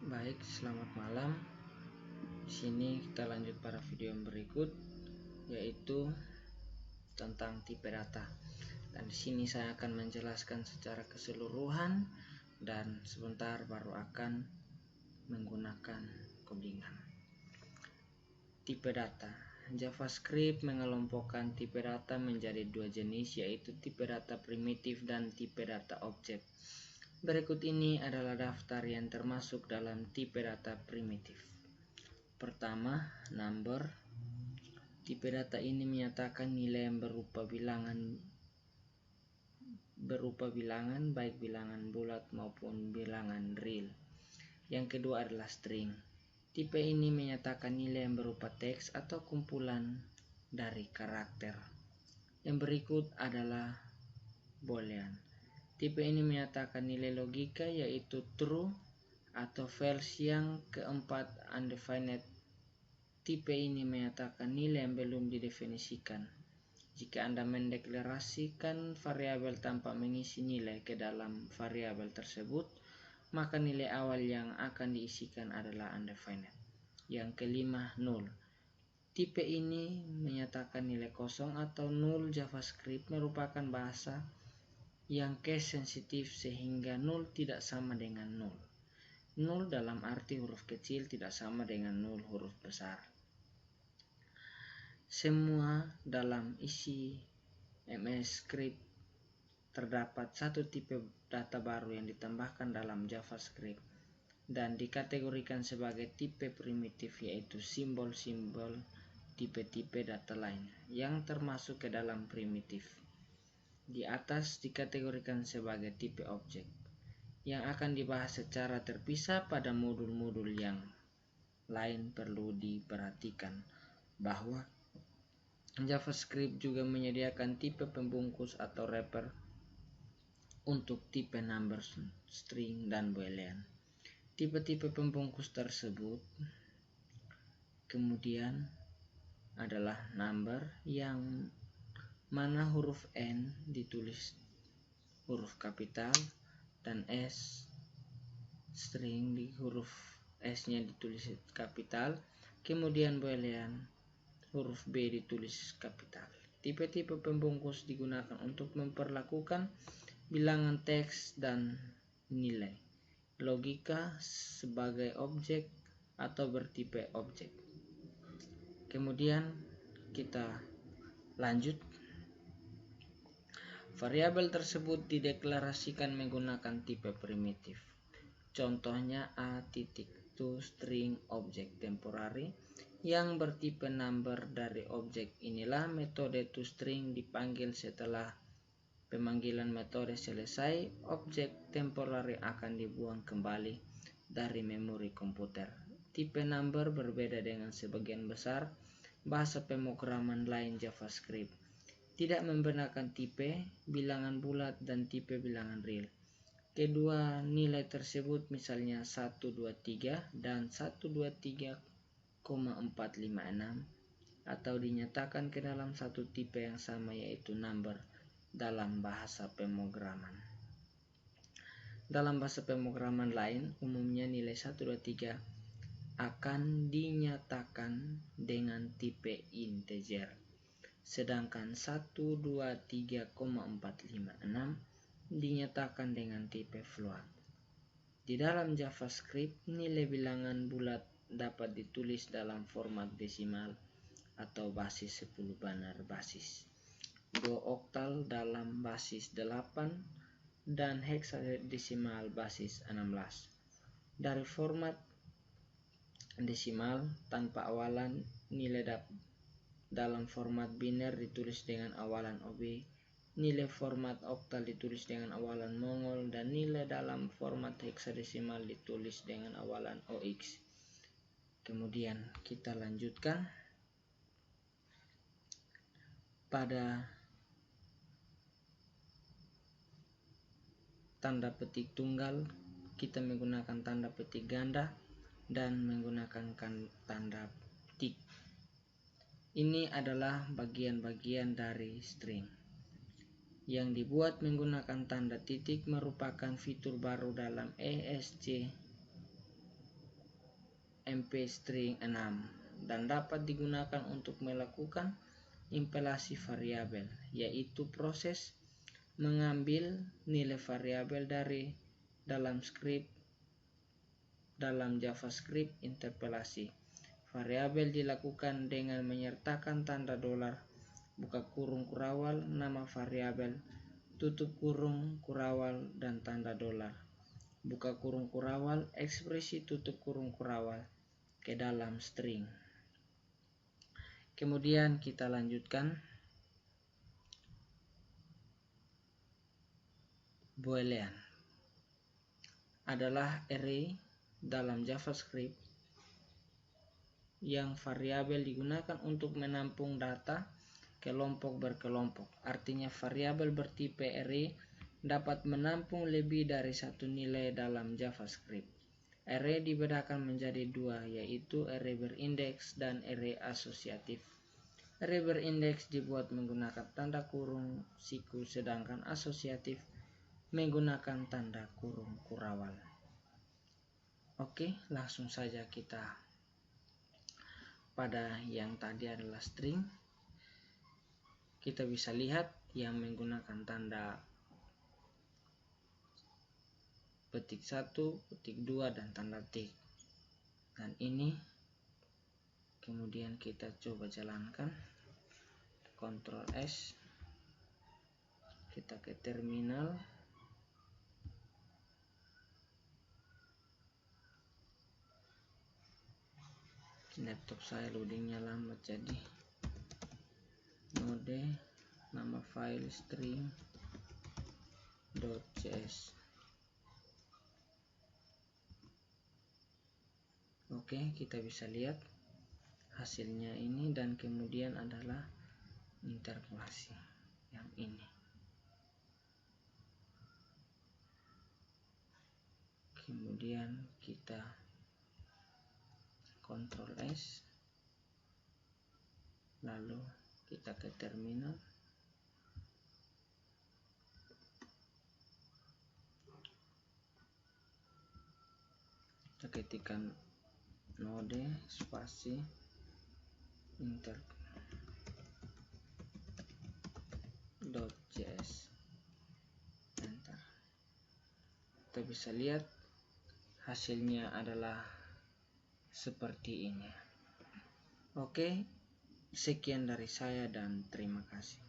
Baik, selamat malam. Di sini kita lanjut pada video yang berikut, yaitu tentang tipe data. Dan di sini saya akan menjelaskan secara keseluruhan dan sebentar baru akan menggunakan codingan. Tipe data. JavaScript mengelompokkan tipe data menjadi dua jenis, yaitu tipe data primitif dan tipe data objek. Berikut ini adalah daftar yang termasuk dalam tipe data primitif. Pertama, number. Tipe data ini menyatakan nilai yang berupa bilangan baik bilangan bulat maupun bilangan real. Yang kedua adalah string. Tipe ini menyatakan nilai yang berupa teks atau kumpulan dari karakter. Yang berikut adalah boolean. Tipe ini menyatakan nilai logika, yaitu true atau false. Yang keempat, undefined. Tipe ini menyatakan nilai yang belum didefinisikan. Jika Anda mendeklarasikan variabel tanpa mengisi nilai ke dalam variabel tersebut, maka nilai awal yang akan diisikan adalah undefined. Yang kelima, null. Tipe ini menyatakan nilai kosong atau null. JavaScript merupakan bahasa yang case sensitif sehingga null tidak sama dengan null. Null dalam arti huruf kecil tidak sama dengan null huruf besar. Semua dalam isi MS Script terdapat satu tipe data baru yang ditambahkan dalam JavaScript dan dikategorikan sebagai tipe primitif, yaitu simbol-simbol tipe-tipe data lain yang termasuk ke dalam primitif. Di atas dikategorikan sebagai tipe objek yang akan dibahas secara terpisah pada modul-modul yang lain. Perlu diperhatikan bahwa JavaScript juga menyediakan tipe pembungkus atau wrapper untuk tipe number, string, dan boolean. Tipe-tipe pembungkus tersebut kemudian adalah number, yang mana huruf N ditulis huruf kapital dan S, string di huruf S-nya ditulis kapital, kemudian boolean huruf B ditulis kapital. Tipe-tipe pembungkus digunakan untuk memperlakukan bilangan teks dan nilai logika sebagai objek atau bertipe objek. Kemudian kita lanjut. Variabel tersebut dideklarasikan menggunakan tipe primitif. Contohnya a.toString objek temporary yang bertipe number. Dari objek inilah metode toString dipanggil. Setelah pemanggilan metode selesai, objek temporary akan dibuang kembali dari memori komputer. Tipe number berbeda dengan sebagian besar bahasa pemrograman lain. JavaScript tidak membenarkan tipe bilangan bulat dan tipe bilangan real. Kedua nilai tersebut, misalnya 123 dan 123,456, atau dinyatakan ke dalam satu tipe yang sama, yaitu number dalam bahasa pemrograman. Dalam bahasa pemrograman lain, umumnya nilai 123 akan dinyatakan dengan tipe integer, sedangkan 123,456 dinyatakan dengan tipe float. Di dalam JavaScript, nilai bilangan bulat dapat ditulis dalam format desimal atau basis 10 banar basis, 2 oktal dalam basis 8, dan heksadesimal basis 16. Dari format desimal tanpa awalan, nilai dalam format biner ditulis dengan awalan OB, nilai format oktal ditulis dengan awalan mongol, dan nilai dalam format heksadesimal ditulis dengan awalan OX. Kemudian kita lanjutkan pada tanda petik tunggal. Kita menggunakan tanda petik ganda dan menggunakan tanda tik. Ini adalah bagian-bagian dari string. Yang dibuat menggunakan tanda titik merupakan fitur baru dalam ESC MP string 6 dan dapat digunakan untuk melakukan implementasi variabel, yaitu proses mengambil nilai variabel dari dalam JavaScript interpolasi. Variabel dilakukan dengan menyertakan tanda dolar, buka kurung kurawal, nama variabel, tutup kurung kurawal, dan tanda dolar, buka kurung kurawal, ekspresi tutup kurung kurawal ke dalam string. Kemudian kita lanjutkan boolean adalah array dalam JavaScript yang variabel digunakan untuk menampung data kelompok berkelompok. Artinya variabel bertipe array dapat menampung lebih dari satu nilai dalam JavaScript. Array dibedakan menjadi dua, yaitu array berindeks dan array asosiatif. Array berindeks dibuat menggunakan tanda kurung siku, sedangkan asosiatif menggunakan tanda kurung kurawal. Oke, langsung saja kita pada yang tadi adalah string. Kita bisa lihat yang menggunakan tanda petik 1, petik 2, dan tanda tik. Dan ini kemudian kita coba jalankan. Ctrl S, kita ke terminal. Laptop saya loadingnya lambat, jadi node nama file string.cs. Oke, kita bisa lihat hasilnya ini, dan kemudian adalah interpolasi yang ini. Kemudian kita Ctrl S, lalu kita ke terminal. Kita ketikkan node spasi inter.js, enter. Kita bisa lihat hasilnya adalah seperti ini. Oke, sekian dari saya dan terima kasih.